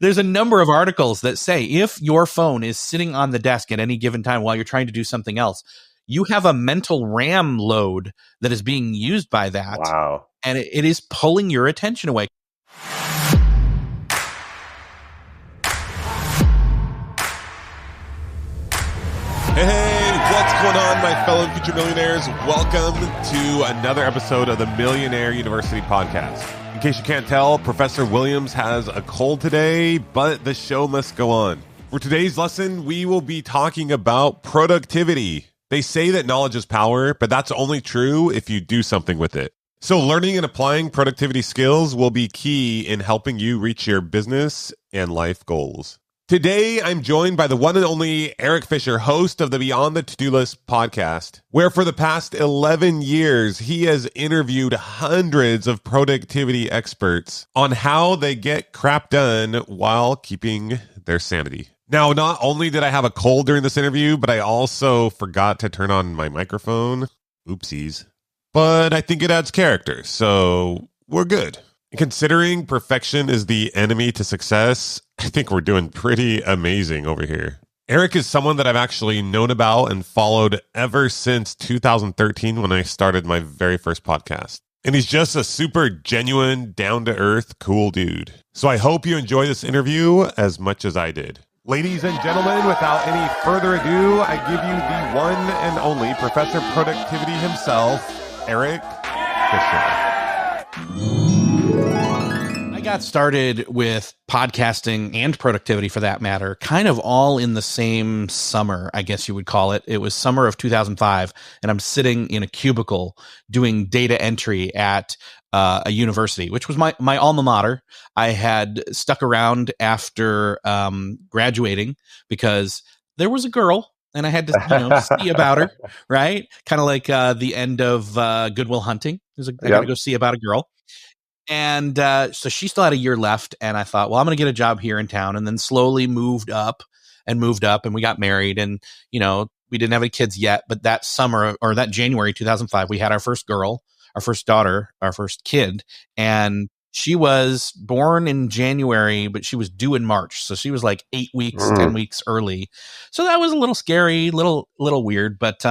There's a number of articles that say if your phone is sitting on the desk at any given time while you're trying to do something else, you have a mental RAM load that is being used by that. Wow. And it is pulling your attention away. Hey, what's going on, my fellow future millionaires? Welcome to another episode of the Millionaire University podcast. In case you can't tell, Professor Williams has a cold today, but the show must go on. For today's lesson, we will be talking about productivity. They say that knowledge is power, but that's only true if you do something with it. So learning and applying productivity skills will be key in helping you reach your business and life goals. Today, I'm joined by the one and only Erik Fisher, host of the Beyond the To-Do List podcast, where for the past 11 years, he has interviewed hundreds of productivity experts on how they get crap done while keeping their sanity. Now, not only did I have a cold during this interview, but I also forgot to turn on my microphone. Oopsies. But I think it adds character, so we're good. Considering perfection is the enemy to success, I think we're doing pretty amazing over here. Erik is someone that I've actually known about and followed ever since 2013 when I started my very first podcast. And he's just a super genuine, down-to-earth, cool dude. So I hope you enjoy this interview as much as I did. Ladies and gentlemen, without any further ado, I give you the one and only Professor Productivity himself, Erik Fisher. I got started with podcasting and productivity, for that matter, kind of all in the same summer, I guess you would call it. It was summer of 2005, and I'm sitting in a cubicle doing data entry at a university, which was my alma mater. I had stuck around after graduating because there was a girl, and I had to see about her, right? Kind of like the end of Good Will Hunting. I got to go see about a girl. And so she still had a year left, and I thought, well, I'm going to get a job here in town, and then slowly moved up, and we got married, and, we didn't have any kids yet, but that summer, or that January 2005, we had our first girl, our first daughter, our first kid, and she was born in January, but she was due in March, so she was like 8 weeks, 10 weeks early, so that was a little scary, little weird, but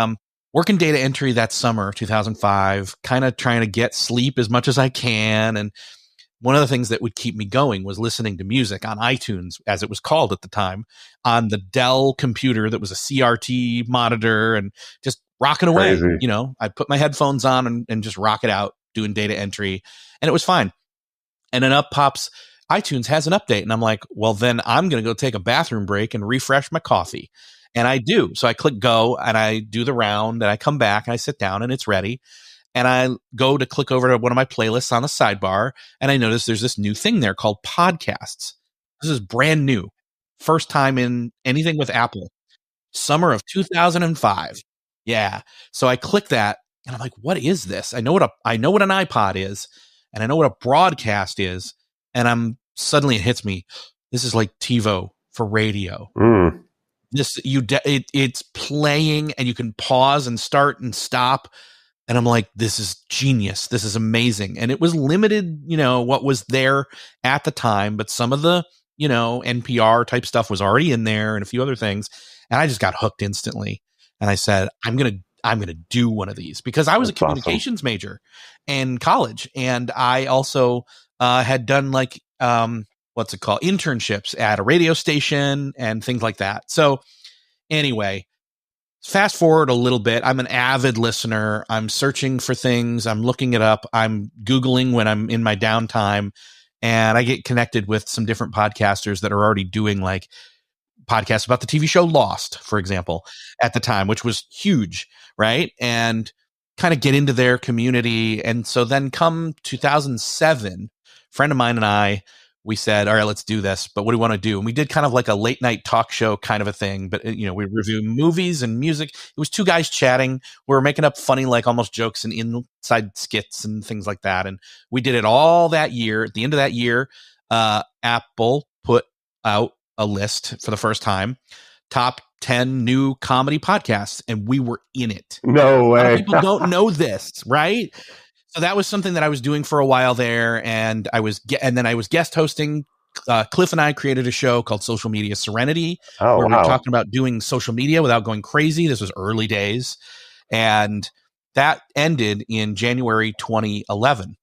working data entry that summer, 2005, kind of trying to get sleep as much as I can. And one of the things that would keep me going was listening to music on iTunes, as it was called at the time, on the Dell computer that was a CRT monitor, and just rocking away. Crazy. I'd put my headphones on and just rock it out doing data entry, and it was fine. And then up pops, iTunes has an update. And I'm like, well, then I'm going to go take a bathroom break and refresh my coffee. And I do. So I click go and I do the round and I come back and I sit down and it's ready. And I go to click over to one of my playlists on the sidebar. And I notice there's this new thing there called podcasts. This is brand new. First time in anything with Apple. Summer of 2005. Yeah. So I click that and I'm like, what is this? I know what an iPod is, and I know what a broadcast is. And suddenly it hits me. This is like TiVo for radio. It's playing, and you can pause and start and stop. And I'm like, this is genius. This is amazing. And it was limited, what was there at the time, but some of the, NPR type stuff was already in there and a few other things. And I just got hooked instantly. And I said, I'm going to do one of these, because I was a communications major in college. And I also had done internships at a radio station and things like that. So anyway, fast forward a little bit. I'm an avid listener. I'm searching for things. I'm looking it up. I'm Googling when I'm in my downtime, and I get connected with some different podcasters that are already doing like podcasts about the TV show Lost, for example, at the time, which was huge. Right. And kind of get into their community. And so then come 2007, a friend of mine and I, we said, all right, let's do this. But what do we want to do? And we did kind of like a late night talk show kind of a thing. But, we review movies and music. It was two guys chatting. We were making up funny, like almost jokes and inside skits and things like that. And we did it all that year. At the end of that year, Apple put out a list for the first time, top 10 new comedy podcasts. And we were in it. No way. A lot of people don't know this, right? So that was something that I was doing for a while there, and then I was guest hosting Cliff and I created a show called Social Media Serenity, Oh, where we were wow. talking about doing social media without going crazy. This was early days. And that ended in January 2011.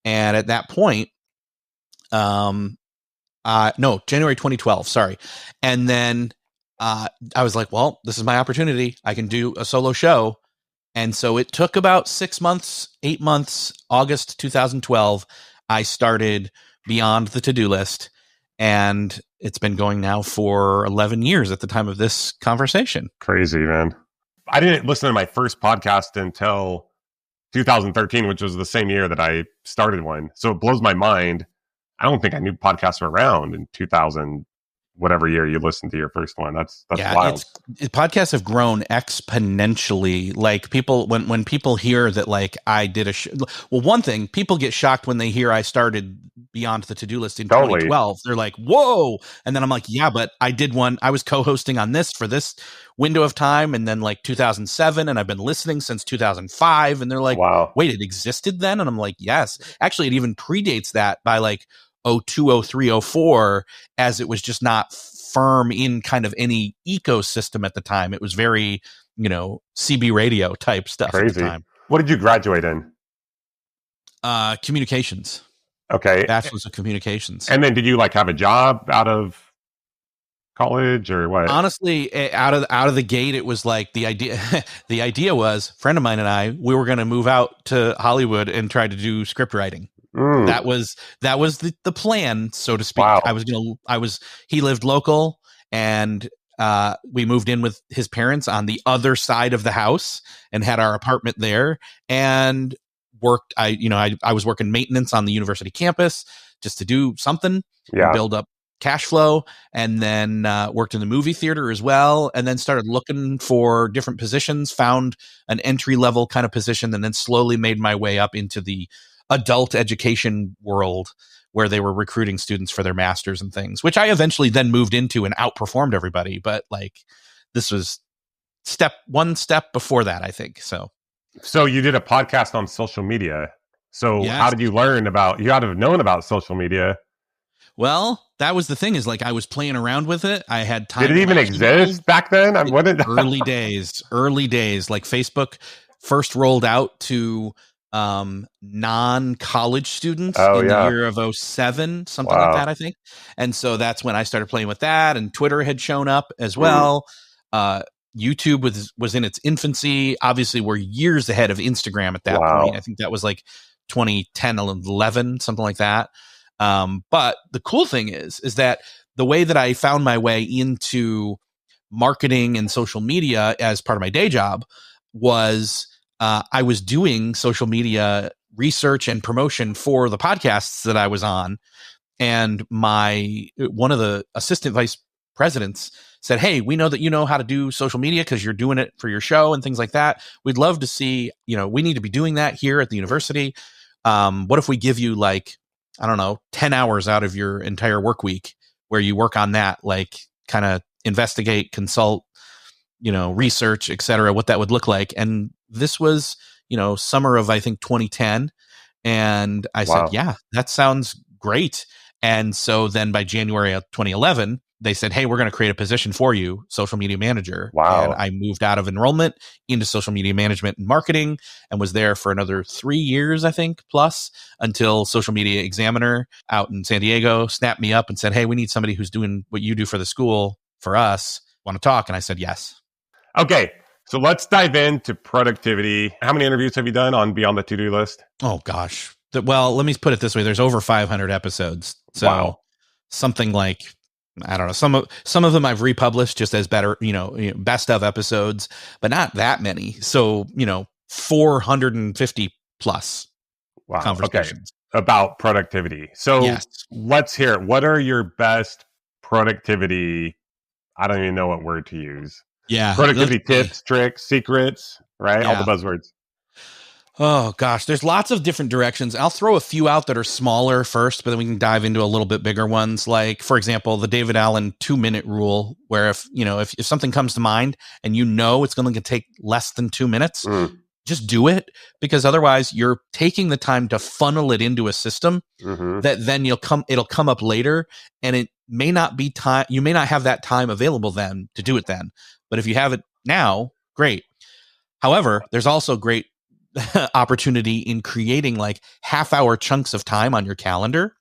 And at that point, no, January 2012, sorry. And then I was like, well, this is my opportunity. I can do a solo show. And so it took about 6 months, 8 months, August 2012, I started Beyond the To-Do List. And it's been going now for 11 years at the time of this conversation. Crazy, man. I didn't listen to my first podcast until 2013, which was the same year that I started one. So it blows my mind. I don't think I knew podcasts were around in 2000, whatever year you listened to your first one. That's wild. Podcasts have grown exponentially. Like people, when people hear that, like I did well, one thing, people get shocked when they hear I started Beyond the To-Do List in 2012. They're like, whoa. And then I'm like, yeah, but I did one. I was co-hosting on this for this window of time. And then like 2007, and I've been listening since 2005. And they're like, wow, wait, it existed then? And I'm like, yes, actually it even predates that by like 02, 03, 04, as it was just not firm in kind of any ecosystem at the time. It was very, CB radio type stuff. Crazy. At the time. What did you graduate in? Communications. Okay. Bachelor's of Communications. And then did you like have a job out of college or what? Honestly, out of the gate, it was like the idea was, a friend of mine and I, we were going to move out to Hollywood and try to do script writing. That was the plan, so to speak. Wow. He lived local, and we moved in with his parents on the other side of the house and had our apartment there, and worked. I was working maintenance on the university campus just to do something, build up cash flow, and then worked in the movie theater as well, and then started looking for different positions, found an entry level kind of position, and then slowly made my way up into the adult education world, where they were recruiting students for their masters and things, which I eventually then moved into and outperformed everybody. But like, this was one step before that, I think. So you did a podcast on social media. So yes. How did you learn about, you had to have known about social media? Well, that was the thing, is like I was playing around with it. I had time. Did it even exist back then? Early days, like Facebook first rolled out to non-college students in the year of 2007, something like that, I think. And so that's when I started playing with that, and Twitter had shown up as well. YouTube was in its infancy. Obviously, we're years ahead of Instagram at that point. I think that was like 2010, 11, something like that. But the cool thing is that the way that I found my way into marketing and social media as part of my day job was I was doing social media research and promotion for the podcasts that I was on. And one of the assistant vice presidents said, hey, we know that you know how to do social media because you're doing it for your show and things like that. We'd love to see, we need to be doing that here at the university. What if we give you 10 hours out of your entire work week where you work on that, like kind of investigate, consult, research, et cetera, what that would look like. And this was, summer of, I think, 2010. And I said, yeah, that sounds great. And so then by January of 2011, they said, hey, we're going to create a position for you, social media manager. And I moved out of enrollment into social media management and marketing, and was there for another 3 years, I think, plus, until Social Media Examiner out in San Diego snapped me up and said, hey, we need somebody who's doing what you do for the school for us. Want to talk? And I said, yes. Okay. So let's dive into productivity. How many interviews have you done on Beyond the To-Do List? Oh, gosh. Well, let me put it this way. There's over 500 episodes. So something like, I don't know, some of them I've republished just as better, best of episodes, but not that many. So, 450 plus conversations. Okay. About productivity. So let's hear it. What are your best productivity? I don't even know what word to use. Yeah. Productivity tips, tricks, secrets, right? Yeah. All the buzzwords. Oh, gosh. There's lots of different directions. I'll throw a few out that are smaller first, but then we can dive into a little bit bigger ones. Like, for example, the David Allen 2-minute rule, where if something comes to mind and it's going to take less than 2 minutes, just do it, because otherwise you're taking the time to funnel it into a system that then it'll come up later, and it may not be time. You may not have that time available then to do it then, but if you have it now, great. However, there's also great opportunity in creating like half-hour chunks of time on your calendar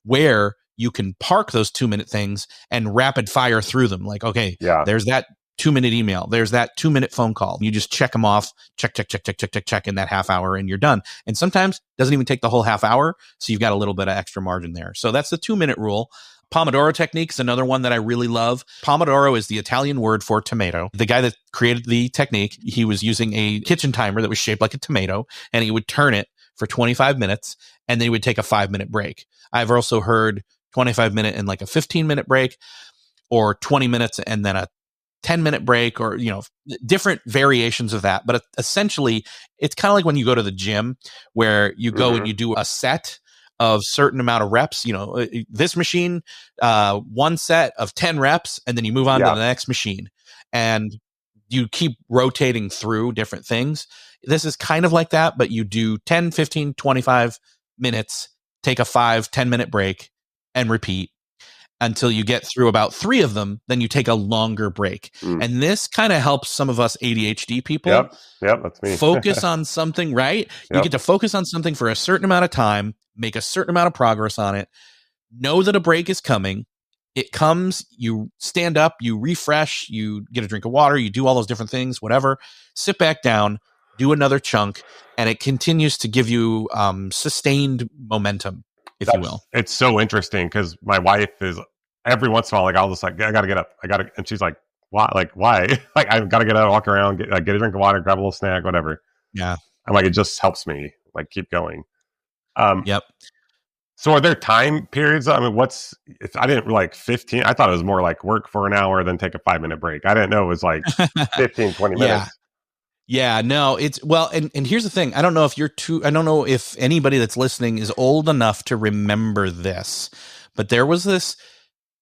where you can park those 2-minute things and rapid fire through them. Like, okay, there's that 2-minute email. There's that 2-minute phone call. You just check them off, check in that half hour, and you're done. And sometimes it doesn't even take the whole half hour. So you've got a little bit of extra margin there. So that's the 2-minute rule. Pomodoro technique is another one that I really love. Pomodoro is the Italian word for tomato. The guy that created the technique, he was using a kitchen timer that was shaped like a tomato, and he would turn it for 25 minutes, and then he would take a 5-minute break. I've also heard 25-minute and like a 15-minute break, or 20 minutes and then a 10-minute break, or, different variations of that. But essentially, it's kind of like when you go to the gym where you go and you do a set of certain amount of reps, this machine, one set of 10 reps, and then you move on to the next machine, and you keep rotating through different things. This is kind of like that, but you do 10, 15, 25 minutes, take a 5-10 minute break, and repeat until you get through about 3 of them. Then you take a longer break. And this kind of helps some of us ADHD people Yep, that's me. focus on something, right? You get to focus on something for a certain amount of time, make a certain amount of progress on it, know that a break is coming. It comes, you stand up, you refresh, you get a drink of water, you do all those different things, whatever, sit back down, do another chunk, and it continues to give you sustained momentum, if you will. It's so interesting because my wife is every once in a while, like, I'll just like, I got to get up. And she's like, why? Like, why? Like, I've got to get out, walk around, get a drink of water, grab a little snack, whatever. Yeah. I'm like, it just helps me like keep going. Yep. So are there time periods? I mean, if I didn't like 15, I thought it was more like work for an hour, then take a 5-minute break. I didn't know it was like 15, 20 minutes. Yeah, no, and here's the thing. I don't know if anybody that's listening is old enough to remember this, but there was this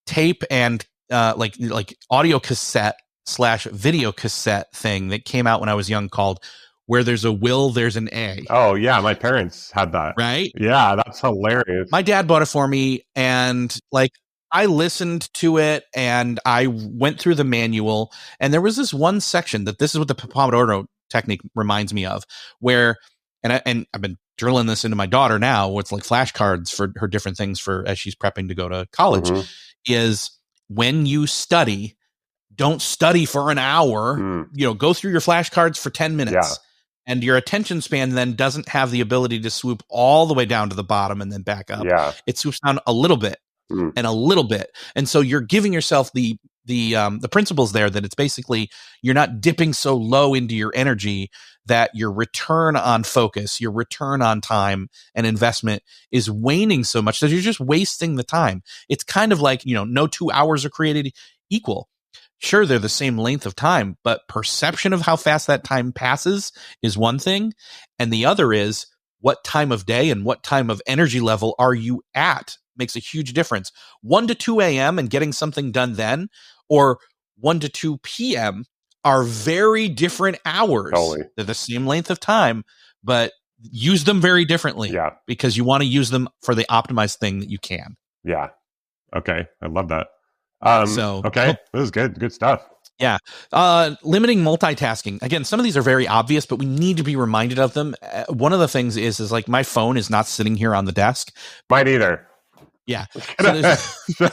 tape and like audio cassette / video cassette thing that came out when I was young called Where There's a Will, There's an A. Oh yeah, my parents had that. Right? Yeah, that's hilarious. My dad bought it for me, and like I listened to it and I went through the manual, and there was this one section this is what the Pomodoro technique reminds me of, where, and I've been drilling this into my daughter now with like flashcards for her different things for as she's prepping to go to college, is when you study, don't study for an hour, go through your flashcards for 10 minutes. Yeah. And your attention span then doesn't have the ability to swoop all the way down to the bottom and then back up. Yeah. It swoops down a little bit and a little bit. And so you're giving yourself the principles there that it's basically you're not dipping so low into your energy that your return on focus, your return on time and investment is waning so much that you're just wasting the time. It's kind of like, no 2 hours are created equal. Sure, they're the same length of time, but perception of how fast that time passes is one thing. And the other is what time of day and what time of energy level are you at makes a huge difference. 1 to 2 a.m. and getting something done then, or 1 to 2 p.m. are very different hours. Totally. They're the same length of time, but use them very differently because you want to use them for the optimized thing that you can. Yeah. Okay. I love that. Okay. This is good stuff. Yeah. Limiting multitasking. Again, some of these are very obvious, but we need to be reminded of them. One of the things is like my phone is not sitting here on the desk. Mine either. Yeah. So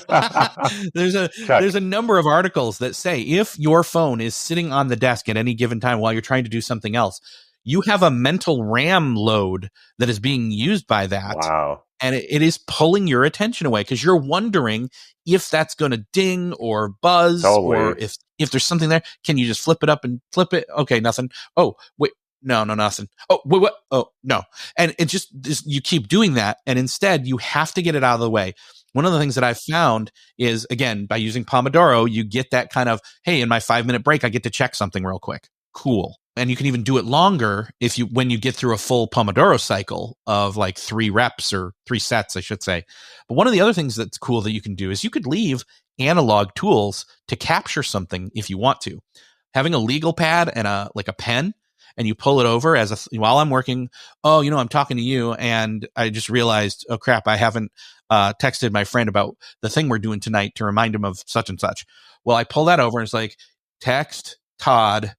there's a number of articles that say if your phone is sitting on the desk at any given time while you're trying to do something else, you have a mental RAM load that is being used by that. Wow. And it is pulling your attention away because you're wondering if that's going to ding or buzz or if there's something there. Can you just flip it up and flip it? Okay, nothing. Oh, wait. No, nothing. Oh, wait, what? Oh, no. And it just you keep doing that. And instead, you have to get it out of the way. One of the things that I've found is, again, by using Pomodoro, you get that kind of, hey, in my 5-minute break, I get to check something real quick. Cool. And you can even do it longer when you get through a full Pomodoro cycle of like 3 reps or 3 sets, I should say. But one of the other things that's cool that you can do is you could leave analog tools to capture something if you want to. Having a legal pad and a pen and you pull it over while I'm working. Oh, I'm talking to you, and I just realized, oh crap, I haven't texted my friend about the thing we're doing tonight to remind him of such and such. Well, I pull that over and it's like, text Todd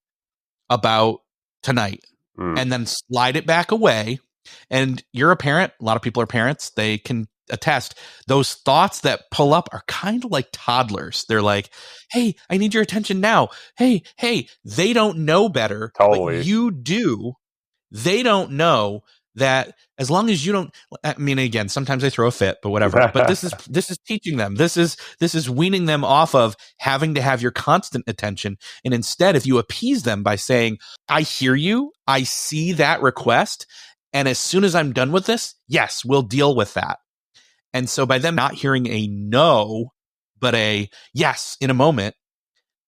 about tonight, and then slide it back away. And you're a parent. A lot of people are parents. They can attest. Those thoughts that pull up are kind of like toddlers. They're like, hey, I need your attention now. Hey, they don't know better, Totally. but you do. They don't know that as long as you don't, I mean, again, sometimes they throw a fit, but whatever. But this is teaching them. This is weaning them off of having to have your constant attention. And instead, if you appease them by saying, I hear you, I see that request, and as soon as I'm done with this, yes, we'll deal with that. And so by them not hearing a no, but a yes in a moment,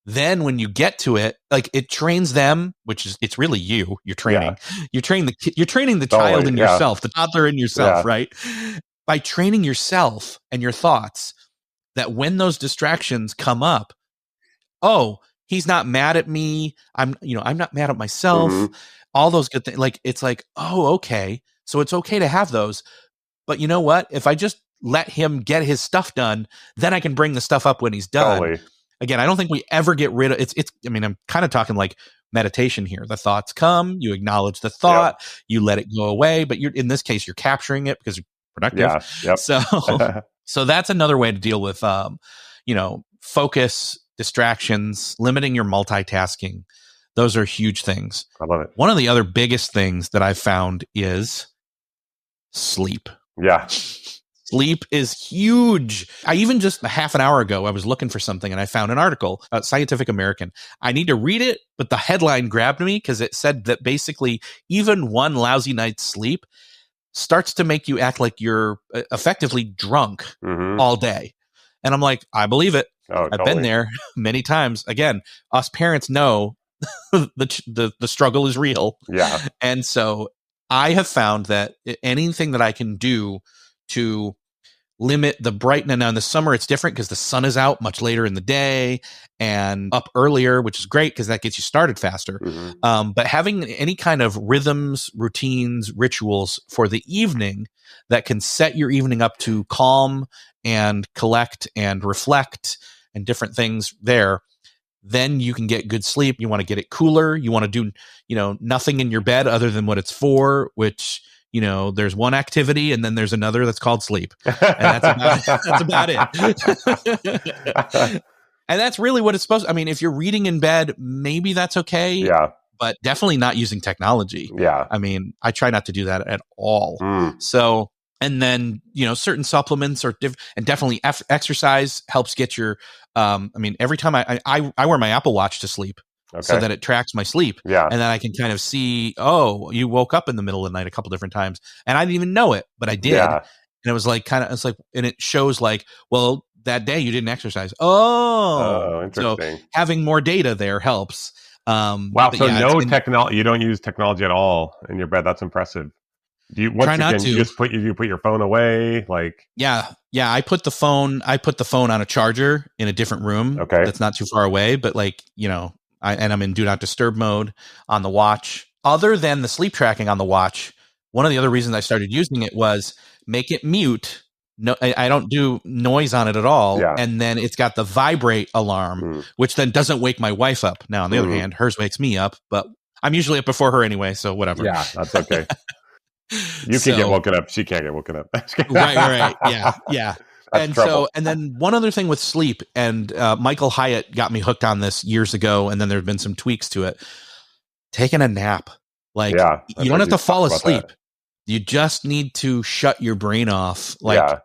then when you get to it, like it trains them, it's really you're training. Yeah. You're training the child in yourself, the toddler in yourself, right? By training yourself and your thoughts that when those distractions come up, oh, he's not mad at me. I'm not mad at myself. Mm-hmm. All those good things. Like, it's like, oh, okay. So it's okay to have those. But you know what? If I just let him get his stuff done, then I can bring the stuff up when he's done. Totally. Again, I don't think we ever get rid of it's. I mean, I'm kind of talking like meditation here. The thoughts come, you acknowledge the thought, you let it go away. But in this case, you're capturing it because you're productive. Yeah. Yep. So that's another way to deal with, focus, distractions, limiting your multitasking. Those are huge things. I love it. One of the other biggest things that I've found is sleep. Yeah. Sleep is huge. I even just a half an hour ago, I was looking for something and I found an article, Scientific American. I need to read it, but the headline grabbed me because it said that basically even one lousy night's sleep starts to make you act like you're effectively drunk all day. And I'm like, I believe it. Oh, I've been there many times. Again, us parents know the struggle is real. Yeah. And so I have found that anything that I can do to limit the brightness. Now in the summer, it's different because the sun is out much later in the day and up earlier, which is great because that gets you started faster. But having any kind of rhythms, routines, rituals for the evening that can set your evening up to calm and collect and reflect and different things there, then you can get good sleep. You want to get it cooler. You want to do, nothing in your bed other than what it's for, which, there's one activity and then there's another that's called sleep. And that's about it. And that's really what it's supposed to. I mean, if you're reading in bed, maybe that's okay. Yeah. But definitely not using technology. Yeah. I mean, I try not to do that at all. So, and then, certain supplements are and definitely exercise helps get your, every time I wear my Apple Watch to sleep. Okay. So that it tracks my sleep. Yeah. And then I can kind of see, oh, you woke up in the middle of the night a couple different times. And I didn't even know it, but I did. Yeah. And it was like, and it shows like, well, that day you didn't exercise. Oh, interesting. So having more data there helps. Wow. So no technology, you don't use technology at all in your bed. That's impressive. You put your phone away, like yeah. I put the phone on a charger in a different room. Okay. That's not too far away, but like, I'm in do not disturb mode on the watch. Other than the sleep tracking on the watch, one of the other reasons I started using it was make it mute. No, I don't do noise on it at all. Yeah. And then it's got the vibrate alarm, which then doesn't wake my wife up. Now, on the other hand, hers wakes me up, but I'm usually up before her anyway, so whatever. Yeah, that's okay. You can get woken up. She can't get woken up. Right. Yeah. And trouble. So, and then one other thing with sleep, and Michael Hyatt got me hooked on this years ago, and then there's been some tweaks to it. Taking a nap. Like, you don't have to fall asleep. You just need to shut your brain off. Like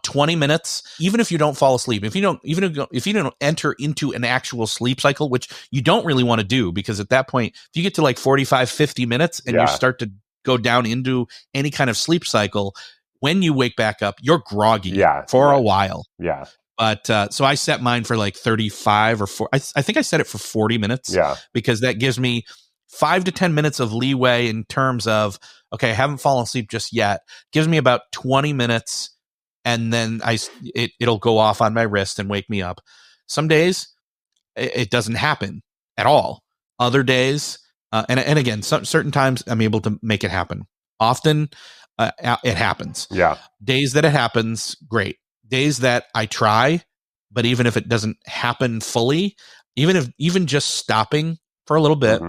20 minutes, even if you don't fall asleep, if you don't enter into an actual sleep cycle, which you don't really want to do, because at that point, if you get to like 45, 50 minutes and you start to go down into any kind of sleep cycle, when you wake back up, you're groggy for a while. Yeah. But so I set mine for like 35 or 4. I think I set it for 40 minutes. Yeah. Because that gives me 5 to 10 minutes of leeway in terms of, okay, I haven't fallen asleep just yet. Gives me about 20 minutes, and then it'll go off on my wrist and wake me up. Some days it doesn't happen at all. Other days And again, certain times I'm able to make it happen. Often it happens. Yeah. Days that it happens, great. Days that I try, but even if it doesn't happen fully, even just stopping for a little bit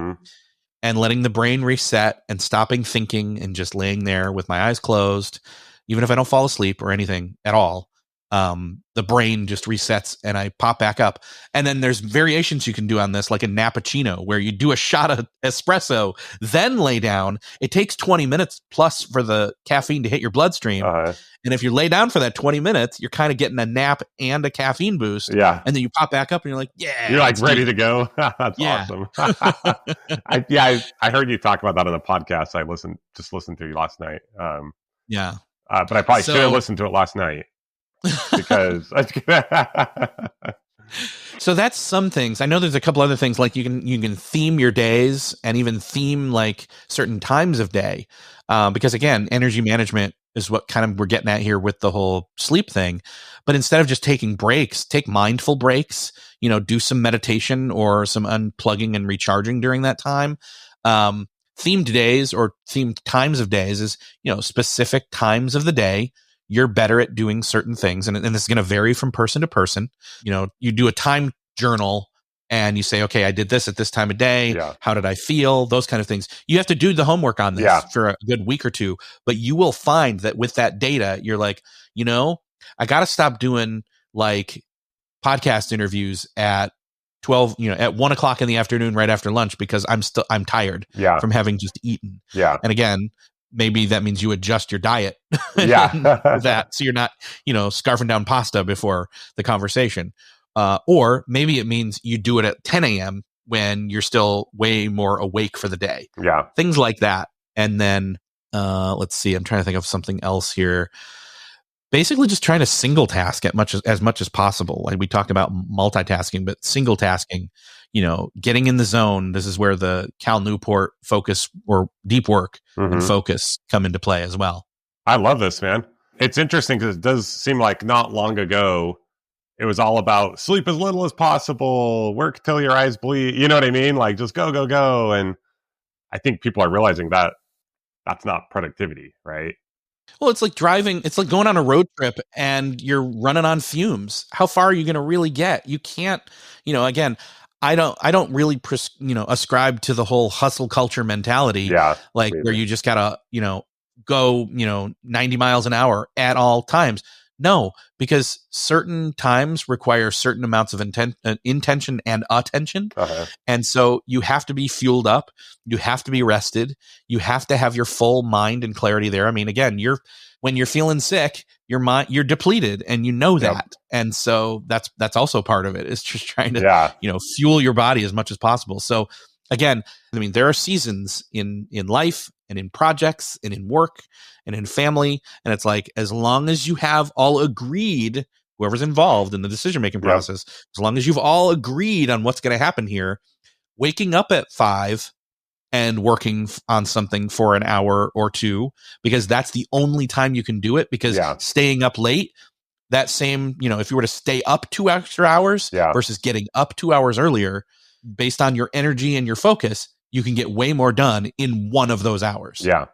and letting the brain reset and stopping thinking and just laying there with my eyes closed, even if I don't fall asleep or anything at all, the brain just resets and I pop back up. And then there's variations you can do on this, like a nappuccino, where you do a shot of espresso, then lay down. It takes 20 minutes plus for the caffeine to hit your bloodstream. And if you lay down for that 20 mints, you're kind of getting a nap and a caffeine boost. Yeah. And then you pop back up and you're like, yeah. You're like ready to go. That's awesome. I heard you talk about that on the podcast. I listened to you last night. Yeah. But I probably should have listened to it last night because. So that's some things. I know there's a couple other things, like you can theme your days and even theme like certain times of day. Because again, energy management is what kind of we're getting at here with the whole sleep thing. But instead of just taking breaks, take mindful breaks, do some meditation or some unplugging and recharging during that time. Themed days or themed times of days is, specific times of the day. You're better at doing certain things. And this is going to vary from person to person. You do a time journal and you say, okay, I did this at this time of day. Yeah. How did I feel? Those kind of things. You have to do the homework on this for a good week or two, but you will find that with that data, you're like, I got to stop doing like podcast interviews at 12, at 1 o'clock in the afternoon, right after lunch, because I'm tired from having just eaten. Yeah. And again, maybe that means you adjust your diet that so you're not, scarfing down pasta before the conversation. Or maybe it means you do it at 10 a.m. when you're still way more awake for the day. Yeah. Things like that. And then let's see, I'm trying to think of something else here. Basically just trying to single task as much as possible. Like we talked about multitasking, but single tasking, getting in the zone. This is where the Cal Newport focus or deep work and focus come into play as well. I love this, man. It's interesting because it does seem like not long ago, it was all about sleep as little as possible, work till your eyes bleed. You know what I mean? Like just go, go, go. And I think people are realizing that that's not productivity, right? Well, it's like driving. It's like going on a road trip and you're running on fumes. How far are you going to really get? You can't, again, I don't really, ascribe to the whole hustle culture mentality. Yeah. Like where you just gotta, go, 90 miles an hour at all times. No, because certain times require certain amounts of intention and attention. And so you have to be fueled up. You have to be rested. You have to have your full mind and clarity there. I mean, again, when you're feeling sick, you're depleted and that. And so that's also part of it. It's just trying to, fuel your body as much as possible. So again, I mean, there are seasons in life and in projects and in work and in family. And it's like, as long as you have all agreed, whoever's involved in the decision-making process, as long as you've all agreed on what's going to happen here, waking up at 5 and working on something for an hour or two, because that's the only time you can do it, because staying up late, that same, if you were to stay up 2 extra hours versus getting up 2 hours earlier, based on your energy and your focus, you can get way more done in one of those hours. Yeah.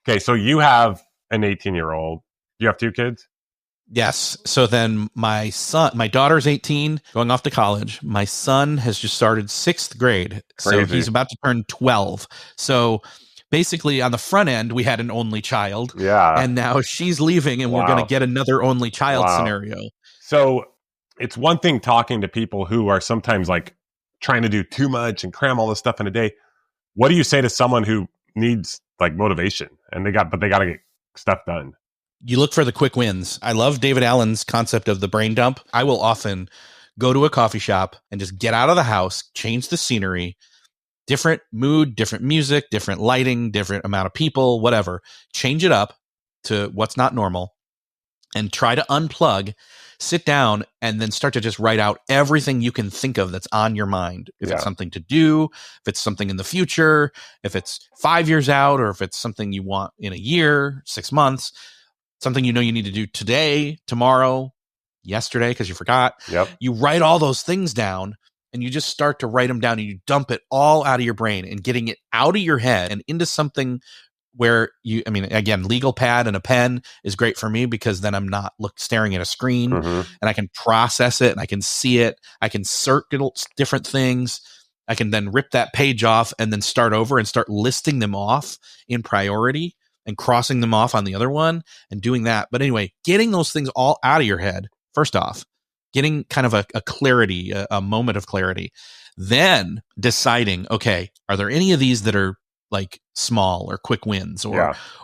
Okay. So you have an 18-year-old. You have 2 kids? Yes. So then my daughter's 18, going off to college. My son has just started 6th grade. Crazy. So he's about to turn 12. So basically on the front end, we had an only child. Yeah. And now she's leaving and we're going to get another only child scenario. So it's one thing talking to people who are sometimes like trying to do too much and cram all this stuff in a day. What do you say to someone who needs like motivation and they got to get stuff done? You look for the quick wins. I love David Allen's concept of the brain dump. I will often go to a coffee shop and just get out of the house, change the scenery, different mood, different music, different lighting, different amount of people, whatever. Change it up to what's not normal and try to unplug, sit down, and then start to just write out everything you can think of that's on your mind. If it's something to do, if it's something in the future, if it's 5 years out, or if it's something you want in a year, 6 months, something you need to do today, tomorrow, yesterday, because you forgot. Yep. You write all those things down and you just start to write them down and you dump it all out of your brain and getting it out of your head and into something where again, legal pad and a pen is great for me because then I'm not staring at a screen and I can process it and I can see it. I can circle different things. I can then rip that page off and then start over and start listing them off in priority and crossing them off on the other one and doing that. But anyway, getting those things all out of your head, first off, getting kind of a clarity, a moment of clarity, then deciding, okay, are there any of these that are like small or quick wins,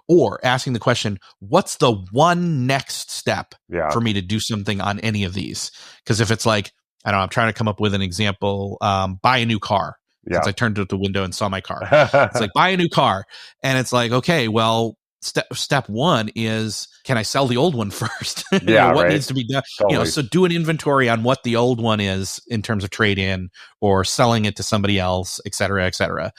or asking the question, what's the one next step for me to do something on any of these? Because if it's like, I don't know, I'm trying to come up with an example, buy a new car. Since I turned out the window and saw my car. It's like, buy a new car. And it's like, okay, well, step one is, can I sell the old one first? What needs to be done? Totally. So do an inventory on what the old one is in terms of trade in or selling it to somebody else, et cetera, et cetera.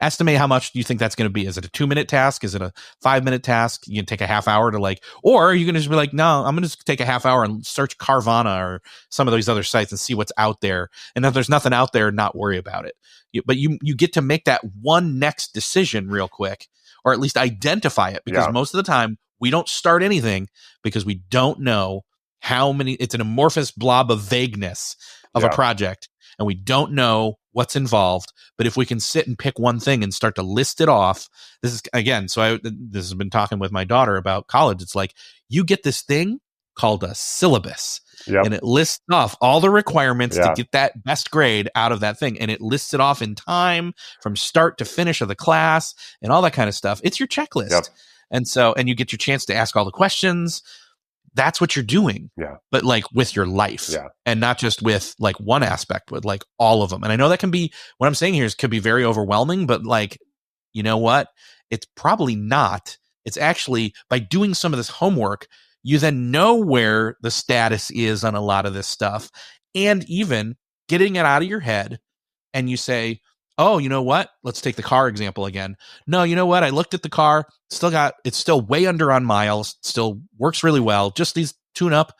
Estimate how much do you think that's going to be? Is it a 2-minute task? Is it a 5-minute task? You can take a half hour to or are you going to just be like, no, I'm going to just take a half hour and search Carvana or some of these other sites and see what's out there. And if there's nothing out there, not worry about it. But you get to make that one next decision real quick, or at least identify it, because most of the time we don't start anything because we don't know how many. It's an amorphous blob of vagueness of a project, and we don't know what's involved. But if we can sit and pick one thing and start to list it off, this is again. So this has been talking with my daughter about college. It's like you get this thing called a syllabus. And it lists off all the requirements to get that best grade out of that thing. And it lists it off in time from start to finish of the class and all that kind of stuff. It's your checklist. And you get your chance to ask all the questions. That's what you're doing. But with your life and not just with one aspect, but all of them. And I know that can be, what I'm saying here could be very overwhelming, but you know what? It's probably not. It's actually by doing some of this homework, you then know where the status is on a lot of this stuff, and even getting it out of your head. And you say, oh, you know what? Let's take the car example again. No, you know what? I looked at the car, it's still way under on miles, still works really well. Just these tune up,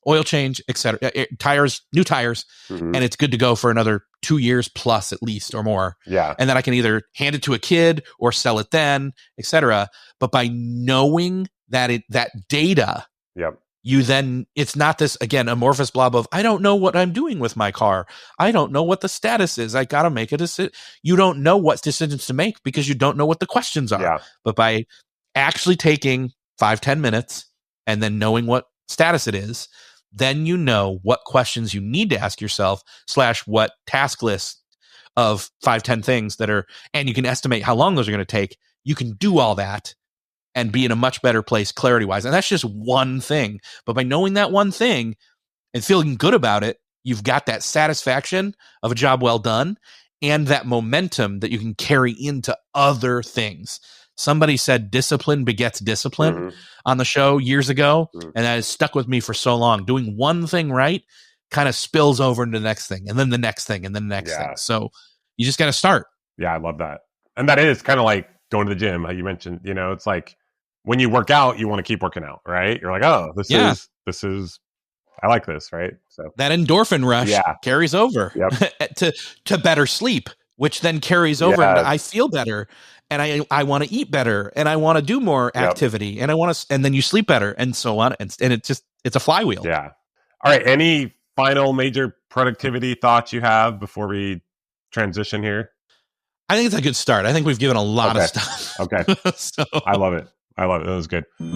oil change, etc. Tires, new tires, and it's good to go for another 2 years plus at least or more. And then I can either hand it to a kid or sell it then, etc. But by knowing that data, you then, it's not this, again, amorphous blob of, I don't know what I'm doing with my car. I don't know what the status is. I got to make a decision. You don't know what decisions to make because you don't know what the questions are. But by actually taking 5-10 minutes and then knowing what status it is, then you know what questions you need to ask yourself / what task list of 5-10 things that are, and you can estimate how long those are going to take. You can do all that and be in a much better place clarity-wise. And that's just one thing. But by knowing that one thing and feeling good about it, you've got that satisfaction of a job well done and that momentum that you can carry into other things. Somebody said discipline begets discipline on the show years ago, and that has stuck with me for so long. Doing one thing right kind of spills over into the next thing, and then the next thing, and then the next thing. So you just got to start. Yeah, I love that. And that is kind of like going to the gym, how you mentioned, it's like, when you work out, you want to keep working out, right? You're like, oh, this is, I like this, right? So that endorphin rush carries over to better sleep, which then carries over. And I feel better, and I want to eat better, and I want to do more activity, and and then you sleep better, and so on, and it's a flywheel. Yeah. All right. Any final major productivity thoughts you have before we transition here? I think it's a good start. I think we've given a lot of stuff. Okay. So I love it. That was good. Let's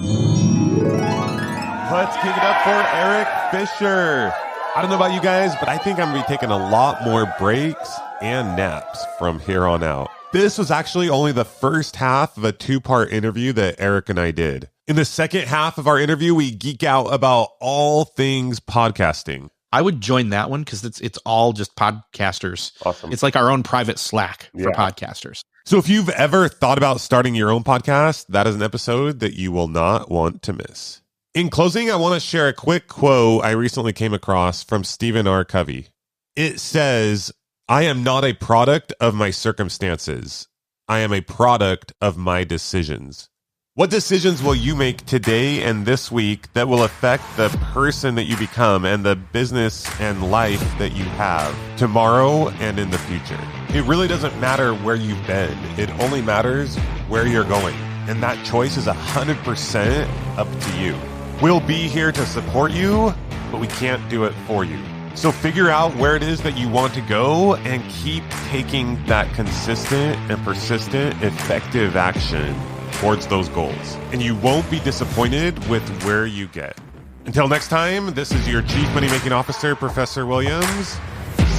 give it up for Erik Fisher. I don't know about you guys, but I think I'm going to be taking a lot more breaks and naps from here on out. This was actually only the first half of a 2-part interview that Erik and I did. In the second half of our interview, we geek out about all things podcasting. I would join that one because it's all just podcasters. Awesome. It's like our own private Slack for podcasters. So if you've ever thought about starting your own podcast, that is an episode that you will not want to miss. In closing, I want to share a quick quote I recently came across from Stephen R. Covey. It says, I am not a product of my circumstances. I am a product of my decisions. What decisions will you make today and this week that will affect the person that you become and the business and life that you have tomorrow and in the future? It really doesn't matter where you've been. It only matters where you're going. And that choice is 100% up to you. We'll be here to support you, but we can't do it for you. So figure out where it is that you want to go and keep taking that consistent and persistent, effective action towards those goals. And you won't be disappointed with where you get. Until next time, this is your Chief Money Making Officer, Professor Williams,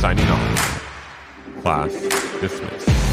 signing off. Class dismissed.